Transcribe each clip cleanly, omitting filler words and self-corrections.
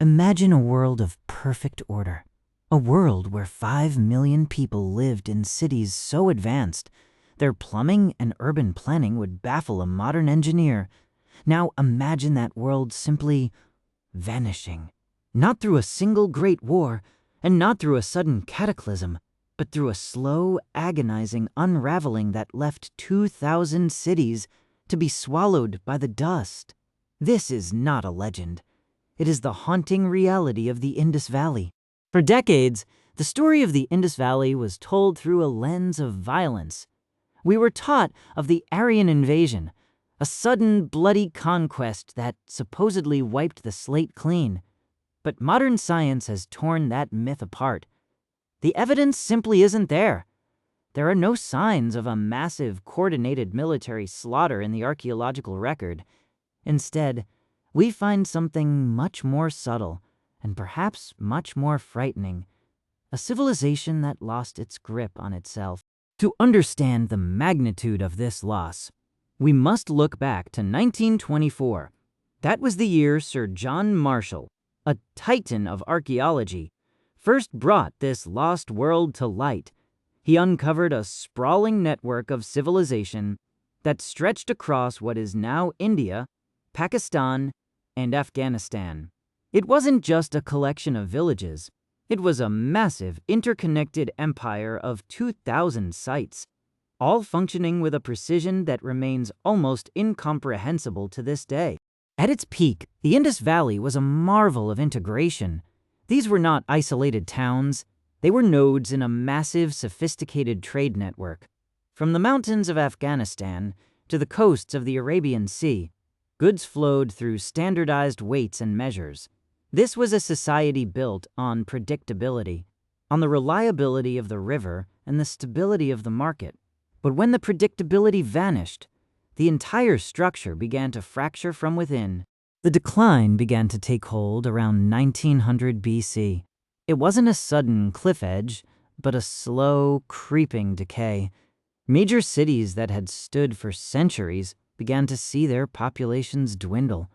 Imagine a world of perfect order. A world where 5 million people lived in cities so advanced, their plumbing and urban planning would baffle a modern engineer. Now imagine that world simply vanishing. Not through a single great war, and not through a sudden cataclysm, but through a slow, agonizing unraveling that left 2,000 cities to be swallowed by the dust. This is not a legend. It is the haunting reality of the Indus Valley. For decades, the story of the Indus Valley was told through a lens of violence. We were taught of the Aryan invasion, a sudden, bloody conquest that supposedly wiped the slate clean. But modern science has torn that myth apart. The evidence simply isn't there. There are no signs of a massive, coordinated military slaughter in the archaeological record. Instead, we find something much more subtle and perhaps much more frightening, a civilization that lost its grip on itself. To understand the magnitude of this loss, we must look back to 1924. That was the year Sir John Marshall, a titan of archaeology, first brought this lost world to light. He uncovered a sprawling network of civilization that stretched across what is now India, Pakistan, and Afghanistan. It wasn't just a collection of villages. It was a massive, interconnected empire of 2,000 sites, all functioning with a precision that remains almost incomprehensible to this day. At its peak, the Indus Valley was a marvel of integration. These were not isolated towns. They were nodes in a massive, sophisticated trade network. From the mountains of Afghanistan to the coasts of the Arabian Sea, goods flowed through standardized weights and measures. This was a society built on predictability, on the reliability of the river and the stability of the market. But when the predictability vanished, the entire structure began to fracture from within. The decline began to take hold around 1900 BC. It wasn't a sudden cliff edge, but a slow, creeping decay. Major cities that had stood for centuries began to see their populations dwindle.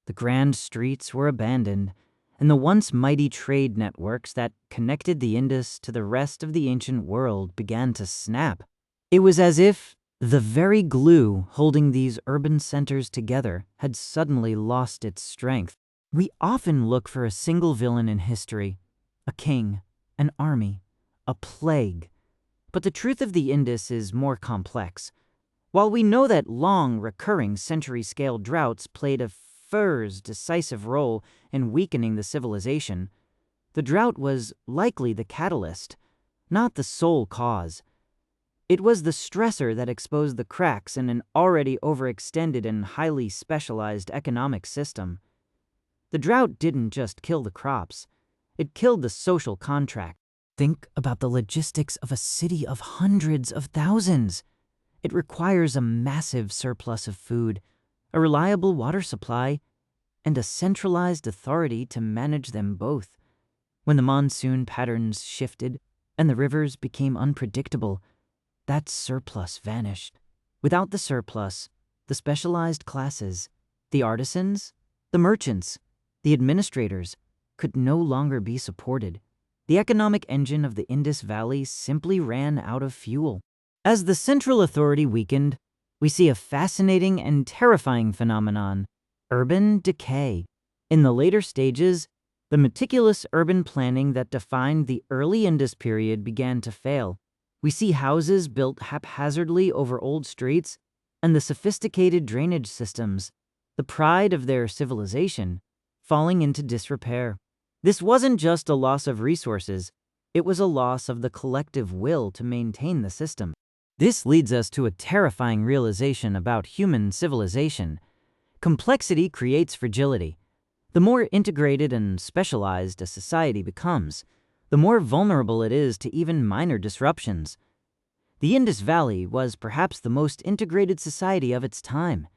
The grand streets were abandoned, and the once mighty trade networks that connected the Indus to the rest of the ancient world began to snap. It was as if the very glue holding these urban centers together had suddenly lost its strength. We often look for a single villain in history, a king, an army, a plague. But the truth of the Indus is more complex. While we know that long, recurring century-scale droughts played a decisive role in weakening the civilization, the drought was likely the catalyst, not the sole cause. It was the stressor that exposed the cracks in an already overextended and highly specialized economic system. The drought didn't just kill the crops, it killed the social contract. Think about the logistics of a city of hundreds of thousands. It requires a massive surplus of food, a reliable water supply, and a centralized authority to manage them both. When the monsoon patterns shifted and the rivers became unpredictable, that surplus vanished. Without the surplus, the specialized classes, the artisans, the merchants, the administrators, could no longer be supported. The economic engine of the Indus Valley simply ran out of fuel. As the central authority weakened, we see a fascinating and terrifying phenomenon: urban decay. In the later stages, the meticulous urban planning that defined the early Indus period began to fail. We see houses built haphazardly over old streets, and the sophisticated drainage systems, the pride of their civilization, falling into disrepair. This wasn't just a loss of resources, it was a loss of the collective will to maintain the system. This leads us to a terrifying realization about human civilization. Complexity creates fragility. The more integrated and specialized a society becomes, the more vulnerable it is to even minor disruptions. The Indus Valley was perhaps the most integrated society of its time.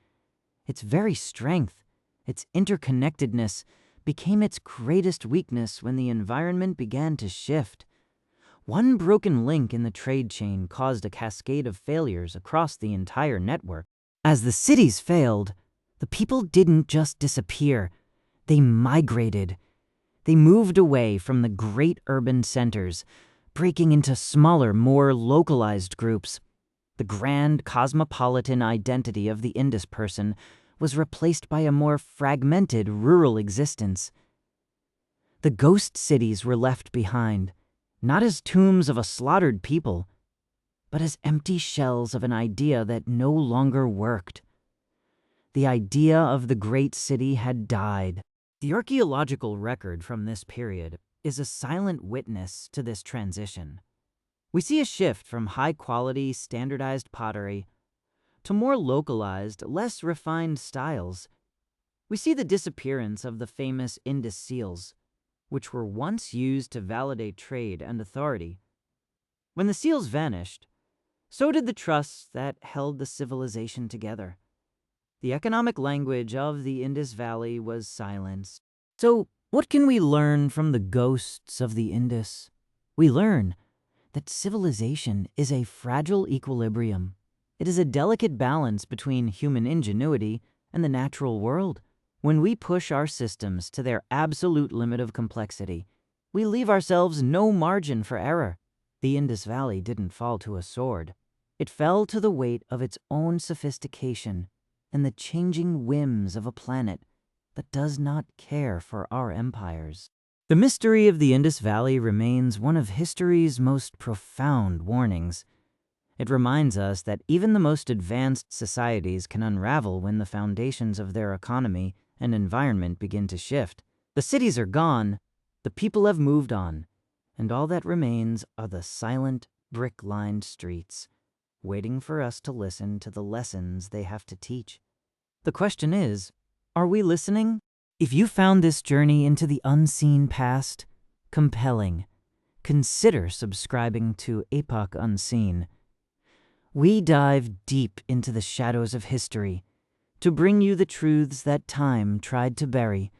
Its very strength, its interconnectedness, became its greatest weakness when the environment began to shift. One broken link in the trade chain caused a cascade of failures across the entire network. As the cities failed, the people didn't just disappear. They migrated. They moved away from the great urban centers, breaking into smaller, more localized groups. The grand cosmopolitan identity of the Indus person was replaced by a more fragmented rural existence. The ghost cities were left behind, not as tombs of a slaughtered people, but as empty shells of an idea that no longer worked. The idea of the great city had died. The archaeological record from this period is a silent witness to this transition. We see a shift from high-quality, standardized pottery to more localized, less refined styles. We see the disappearance of the famous Indus seals, which were once used to validate trade and authority. When the seals vanished, so did the trusts that held the civilization together. The economic language of the Indus Valley was silenced. So, what can we learn from the ghosts of the Indus? We learn that civilization is a fragile equilibrium. It is a delicate balance between human ingenuity and the natural world. When we push our systems to their absolute limit of complexity, we leave ourselves no margin for error. The Indus Valley didn't fall to a sword. It fell to the weight of its own sophistication and the changing whims of a planet that does not care for our empires. The mystery of the Indus Valley remains one of history's most profound warnings. It reminds us that even the most advanced societies can unravel when the foundations of their economy and environment begin to shift. The cities are gone, the people have moved on, and all that remains are the silent, brick-lined streets, waiting for us to listen to the lessons they have to teach. The question is, are we listening? If you found this journey into the unseen past compelling, consider subscribing to Epoch Unseen. We dive deep into the shadows of history to bring you the truths that time tried to bury.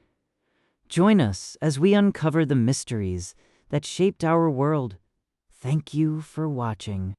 Join us as we uncover the mysteries that shaped our world. Thank you for watching.